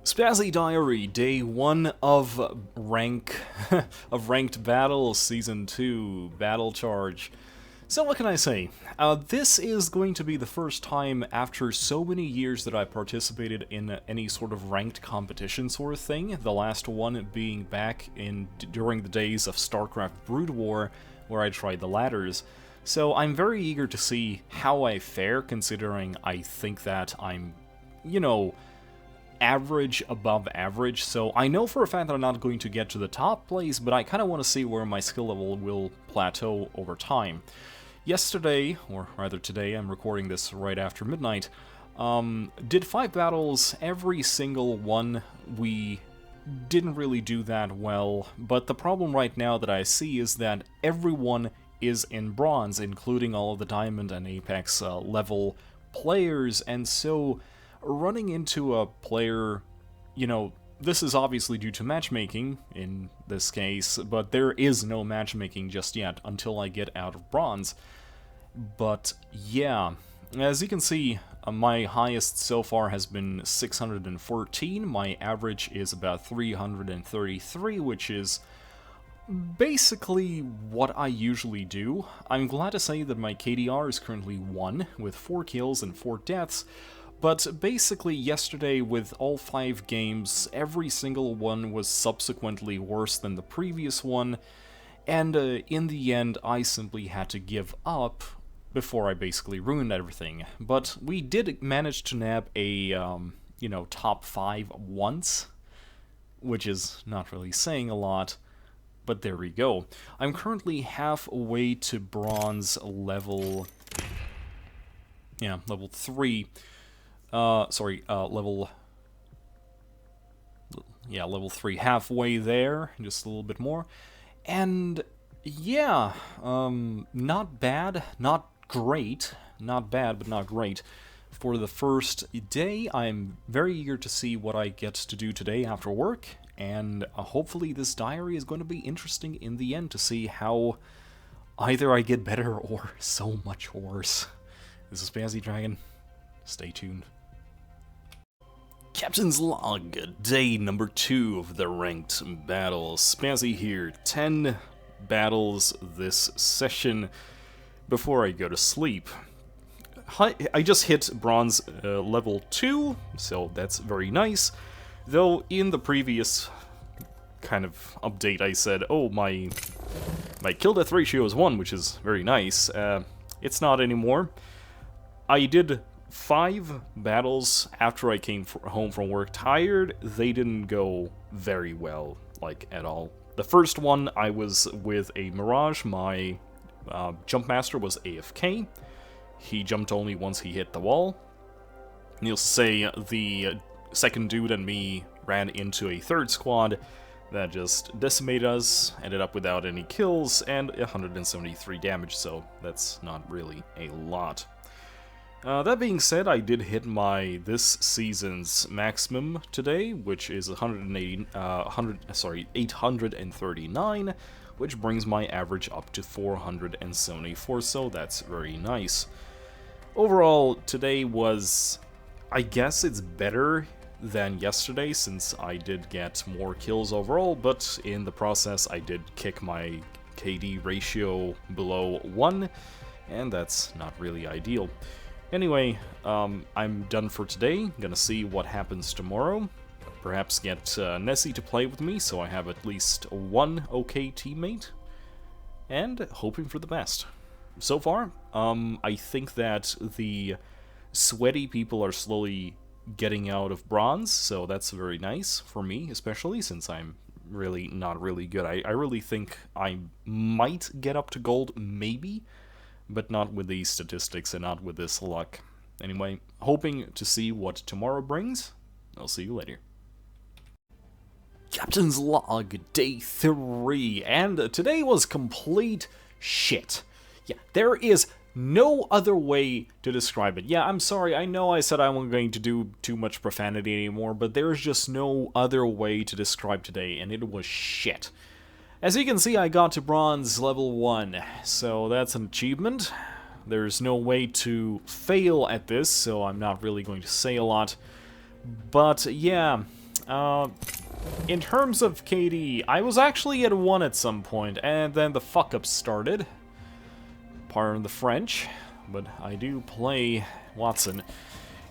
Spazzy Diary, Day 1 of Ranked Battle, Season 2, Battle Charge. So what can I say? This is going to be the first time after so many years that I participated in any sort of ranked competition sort of thing, the last one being back during the days of StarCraft Brood War, where I tried the ladders. So I'm very eager to see how I fare, considering I think that I'm, average above average, so I know for a fact that I'm not going to get to the top place, but I kind of want to see where my skill level will plateau over time. Yesterday, or rather today, I'm recording this right after midnight, did 5 battles. Every single one we didn't really do that well, but the problem right now that I see is that everyone is in bronze, including all of the diamond and apex level players, and so running into a player, this is obviously due to matchmaking in this case, but there is no matchmaking just yet until I get out of bronze. But yeah, as you can see, my highest so far has been 614, my average is about 333, which is basically what I usually do. I'm glad to say that my KDR is currently 1, with 4 kills and 4 deaths, but basically yesterday with all 5 games, every single one was subsequently worse than the previous one, and in the end I simply had to give up before I basically ruined everything. But we did manage to nab a, top 5 once, which is not really saying a lot, but there we go. I'm currently halfway to bronze level 3. Level 3, halfway there, just a little bit more. And yeah, not bad, not great, not bad, but not great. For the first day, I'm very eager to see what I get to do today after work, and hopefully this diary is going to be interesting in the end to see how either I get better or so much worse. This is Spazzy Dragon. Stay tuned. Captain's Log, day number 2 of the ranked battle. Spazzy here, 10 battles this session before I go to sleep. I just hit bronze level 2, so that's very nice. Though in the previous kind of update I said, oh, my kill death ratio is 1, which is very nice. It's not anymore. I did 5 battles after I came home from work tired. They didn't go very well, at all. The first one, I was with a Mirage. My jump master was AFK. He jumped only once he hit the wall. Needless to say, the second dude and me ran into a third squad that just decimated us, ended up without any kills, and 173 damage, so that's not really a lot. That being said, I did hit this season's maximum today, which is 839, which brings my average up to 474, so that's very nice. Overall, today was, I guess it's better than yesterday, since I did get more kills overall, but in the process I did kick my KD ratio below 1, and that's not really ideal. Anyway, I'm done for today. Gonna see what happens tomorrow. Perhaps get Nessie to play with me, so I have at least one okay teammate. And hoping for the best. So far, I think that the sweaty people are slowly getting out of bronze, so that's very nice for me, especially since I'm really not really good. I really think I might get up to gold, maybe, but not with these statistics and not with this luck. Anyway, hoping to see what tomorrow brings. I'll see you later. Captain's Log, day 3, and today was complete shit. Yeah, there is no other way to describe it. Yeah, I'm sorry, I know I said I wasn't going to do too much profanity anymore, but there's just no other way to describe today, and it was shit. As you can see, I got to bronze level 1, so that's an achievement. There's no way to fail at this, so I'm not really going to say a lot. But yeah, In terms of KD, I was actually at 1 at some point, and then the fuck-up started. Pardon the French, but I do play Watson.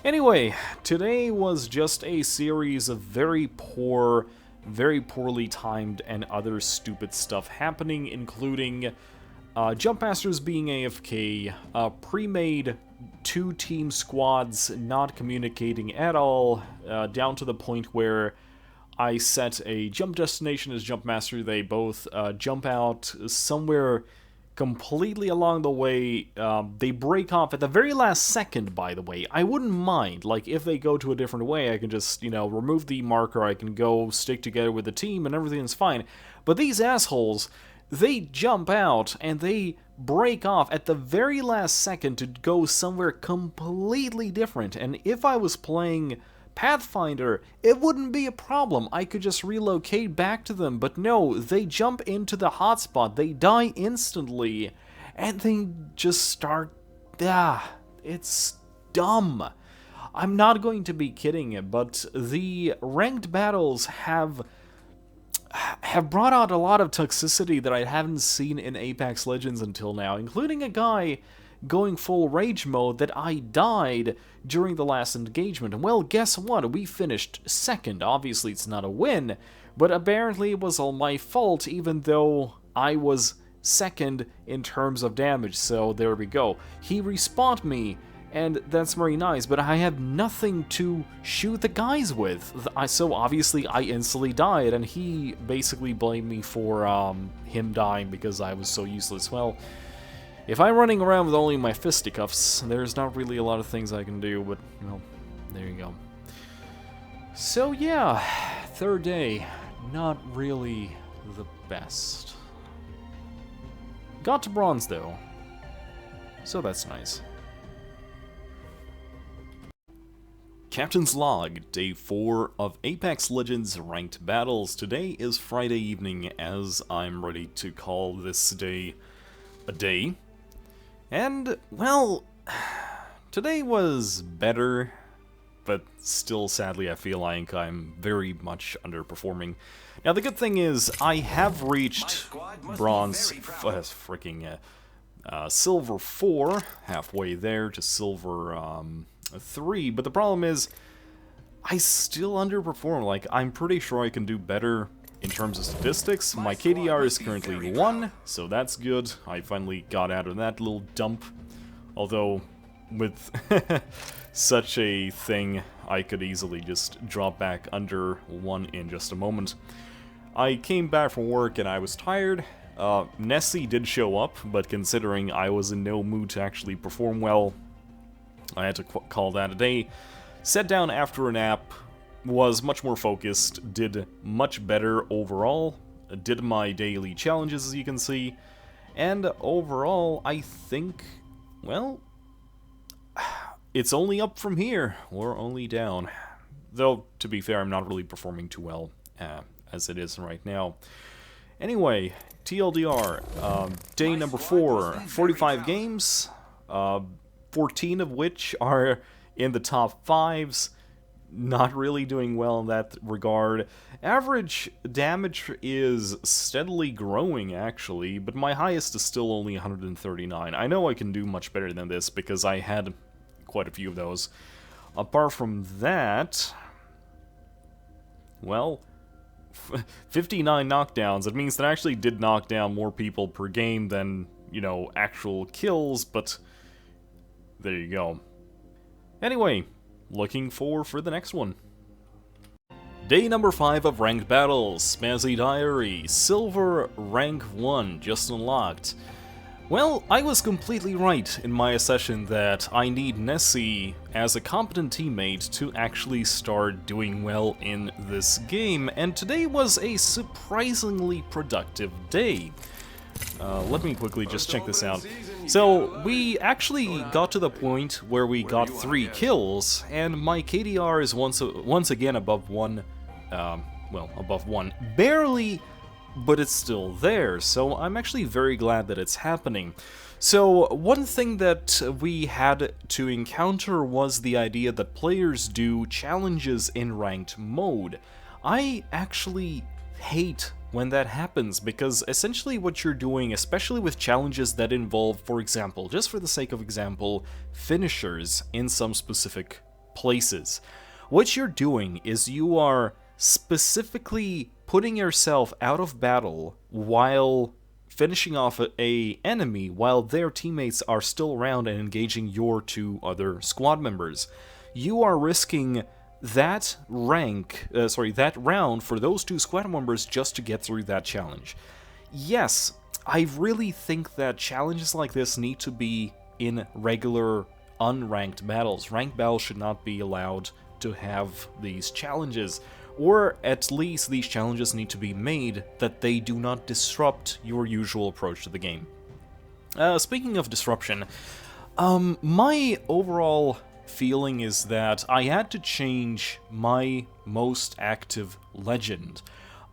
Anyway, today was just a series of very poorly timed and other stupid stuff happening, including Jumpmasters being AFK, pre-made 2-team squads not communicating at all, down to the point where I set a jump destination as Jumpmaster. They both jump out somewhere completely along the way. They break off at the very last second, by the way. I wouldn't mind. Like, if they go to a different way, I can just, remove the marker, I can go stick together with the team, and everything's fine. But these assholes, they jump out, and they break off at the very last second to go somewhere completely different. And if I was playing Pathfinder, it wouldn't be a problem. I could just relocate back to them, but no, they jump into the hotspot, they die instantly, and they just start... it's dumb. I'm not going to be kidding, but the ranked battles have brought out a lot of toxicity that I haven't seen in Apex Legends until now, including a guy going full rage mode that I died during the last engagement. And well, guess what? We finished second. Obviously, it's not a win, but apparently it was all my fault, even though I was second in terms of damage. So there we go. He respawned me, and that's very nice, but I have nothing to shoot the guys with. So obviously I instantly died, and he basically blamed me for him dying because I was so useless. Well, if I'm running around with only my fisticuffs, there's not really a lot of things I can do, but, there you go. So yeah, third day, not really the best. Got to bronze though, so that's nice. Captain's Log, Day 4 of Apex Legends Ranked Battles. Today is Friday evening, as I'm ready to call this day a day. And, well, today was better, but still, sadly, I feel like I'm very much underperforming. Now, the good thing is, I have reached bronze, silver 4, halfway there to silver 3, but the problem is, I still underperform. Like, I'm pretty sure I can do better in terms of statistics. My KDR is currently 1, so that's good. I finally got out of that little dump. Although, with such a thing, I could easily just drop back under 1 in just a moment. I came back from work and I was tired. Nessie did show up, but considering I was in no mood to actually perform well, I had to call that a day. Sat down after a nap, was much more focused, did much better overall, did my daily challenges as you can see, and overall I think, well, it's only up from here, or only down. Though, to be fair, I'm not really performing too well as it is right now. Anyway, TLDR, day number 4, 45 games, 14 of which are in the top 5s. Not really doing well in that regard. Average damage is steadily growing, actually, but my highest is still only 139. I know I can do much better than this, because I had quite a few of those. Apart from that, well, 59 knockdowns. It means that I actually did knock down more people per game than, actual kills, but there you go. Anyway, looking forward for the next one. Day number 5 of Ranked Battles, Spazzy Diary, Silver Rank 1, just unlocked. Well, I was completely right in my assertion that I need Nessie as a competent teammate to actually start doing well in this game, and today was a surprisingly productive day. Let me quickly just check this out. So, we actually got to the point where we got 3 kills, and my KDR is once again above 1, well, above 1. Barely, but it's still there, so I'm actually very glad that it's happening. So, one thing that we had to encounter was the idea that players do challenges in ranked mode. I actually hate when that happens, because essentially what you're doing, especially with challenges that involve, for example, just for the sake of example, finishers in some specific places, what you're doing is you are specifically putting yourself out of battle while finishing off a enemy while their teammates are still around and engaging your two other squad members. You are risking that that round for those two squad members just to get through that challenge. Yes, I really think that challenges like this need to be in regular unranked battles. Ranked battles should not be allowed to have these challenges, or at least these challenges need to be made that they do not disrupt your usual approach to the game. Speaking of disruption, my overall feeling is that I had to change my most active legend.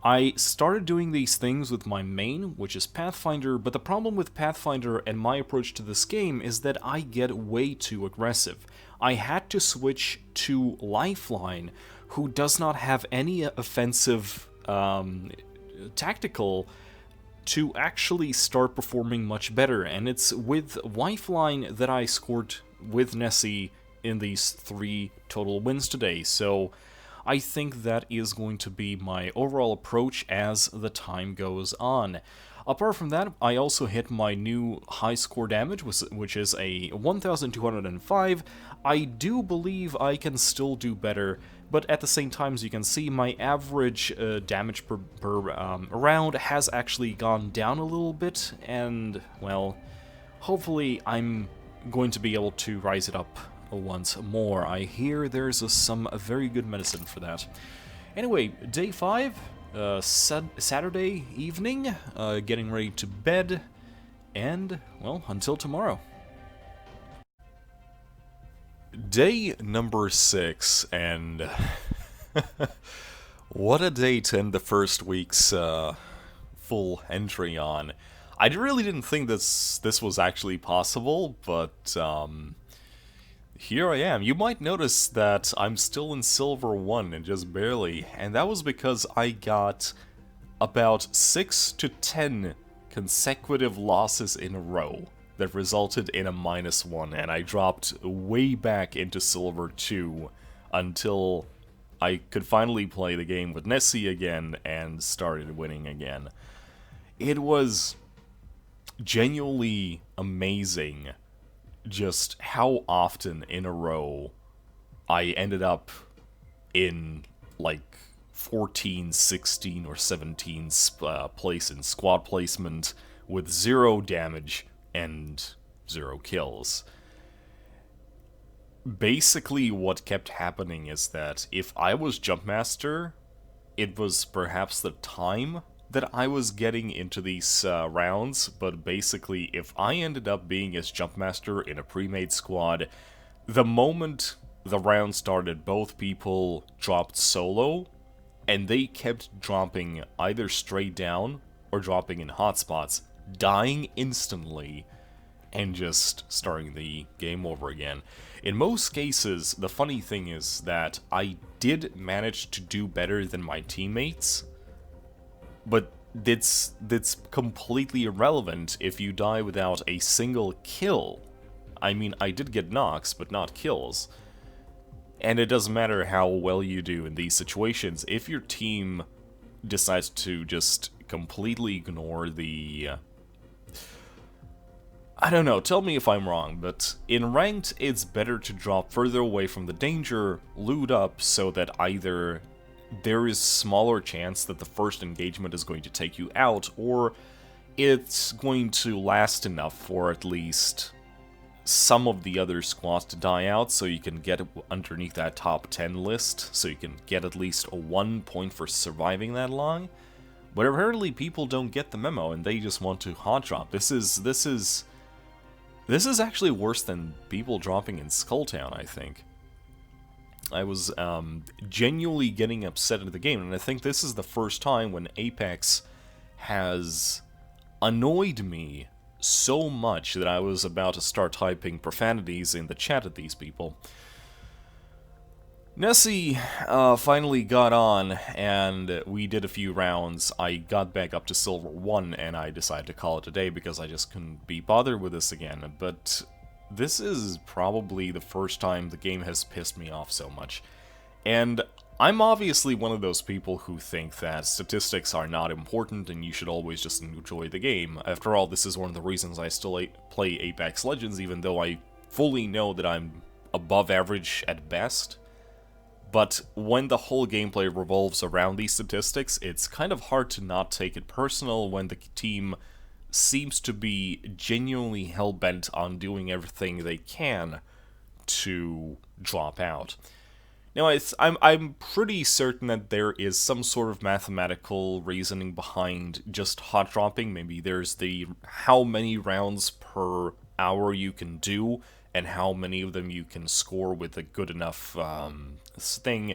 I started doing these things with my main, which is Pathfinder, but the problem with Pathfinder and my approach to this game is that I get way too aggressive. I had to switch to Lifeline, who does not have any offensive tactical, to actually start performing much better, and it's with Lifeline that I scored with Nessie in these 3 total wins today, so I think that is going to be my overall approach as the time goes on. Apart from that, I also hit my new high score damage, which is a 1205. I do believe I can still do better, but at the same time, as you can see, my average damage per round has actually gone down a little bit, and, well, hopefully I'm going to be able to rise it up once more. I hear there's some very good medicine for that. Anyway, day 5, Saturday evening, getting ready to bed, and, well, until tomorrow. Day number 6, and what a day to end the first week's full entry on. I really didn't think this was actually possible, but here I am. You might notice that I'm still in Silver 1 and just barely, and that was because I got about 6 to 10 consecutive losses in a row that resulted in a -1, and I dropped way back into Silver 2 until I could finally play the game with Nessie again and started winning again. It was genuinely amazing just how often in a row I ended up in like 14, 16, or 17 place in squad placement with 0 damage and 0 kills. Basically, what kept happening is that if I was Jumpmaster, it was perhaps the time that I was getting into these rounds, but basically, if I ended up being as Jumpmaster in a pre-made squad, the moment the round started, both people dropped solo, and they kept dropping either straight down or dropping in hotspots, dying instantly, and just starting the game over again. In most cases, the funny thing is that I did manage to do better than my teammates, but that's completely irrelevant if you die without a single kill. I mean, I did get knocks, but not kills. And it doesn't matter how well you do in these situations, if your team decides to just completely ignore the... I don't know, tell me if I'm wrong, but in ranked, it's better to drop further away from the danger, loot up, so that either there is smaller chance that the first engagement is going to take you out, or it's going to last enough for at least some of the other squads to die out, so you can get underneath that top 10 list, so you can get at least a 1 point for surviving that long. But apparently people don't get the memo, and they just want to hot drop. This is actually worse than people dropping in Skulltown, I think. I was genuinely getting upset at the game, and I think this is the first time when Apex has annoyed me so much that I was about to start typing profanities in the chat at these people. Nessie finally got on, and we did a few rounds. I got back up to Silver 1, and I decided to call it a day because I just couldn't be bothered with this again. But this is probably the first time the game has pissed me off so much. And I'm obviously one of those people who think that statistics are not important and you should always just enjoy the game. After all, this is one of the reasons I still play Apex Legends, even though I fully know that I'm above average at best. But when the whole gameplay revolves around these statistics, it's kind of hard to not take it personal when the team seems to be genuinely hell-bent on doing everything they can to drop out. Now, I'm pretty certain that there is some sort of mathematical reasoning behind just hot dropping. Maybe there's the how many rounds per hour you can do, and how many of them you can score with a good enough thing,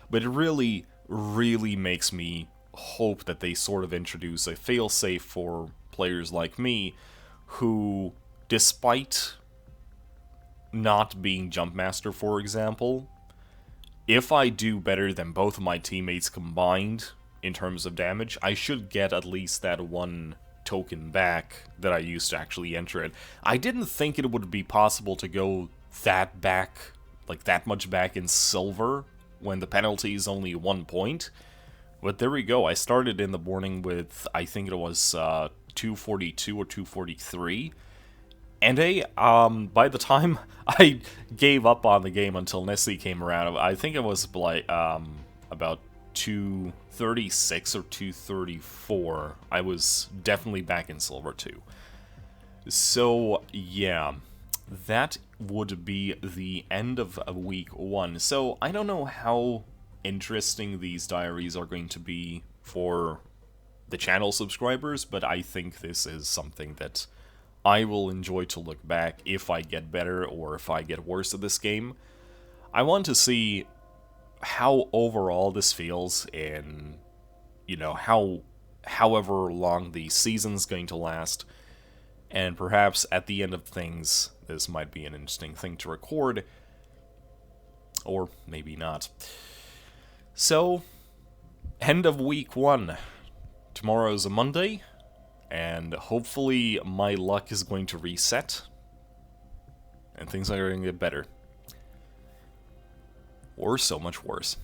but it really, really makes me hope that they sort of introduce a failsafe for players like me, who, despite not being Jump Master, for example, if I do better than both of my teammates combined in terms of damage, I should get at least that one token back that I used to actually enter it. I didn't think it would be possible to go that back, like that much back in silver, when the penalty is only 1 point. But there we go. I started in the morning with, I think it was 242 or 243. And by the time I gave up on the game until Nessie came around, I think it was like about 236 or 234. I was definitely back in silver too. So yeah, that would be the end of week 1. So I don't know how interesting these diaries are going to be for the channel subscribers, but I think this is something that I will enjoy to look back if I get better or if I get worse at this game. I want to see how overall this feels in, you know, however long the season's going to last, and perhaps at the end of things, this might be an interesting thing to record, or maybe not. So, end of week 1. Tomorrow's a Monday, and hopefully my luck is going to reset, and things are going to get better. Or so much worse.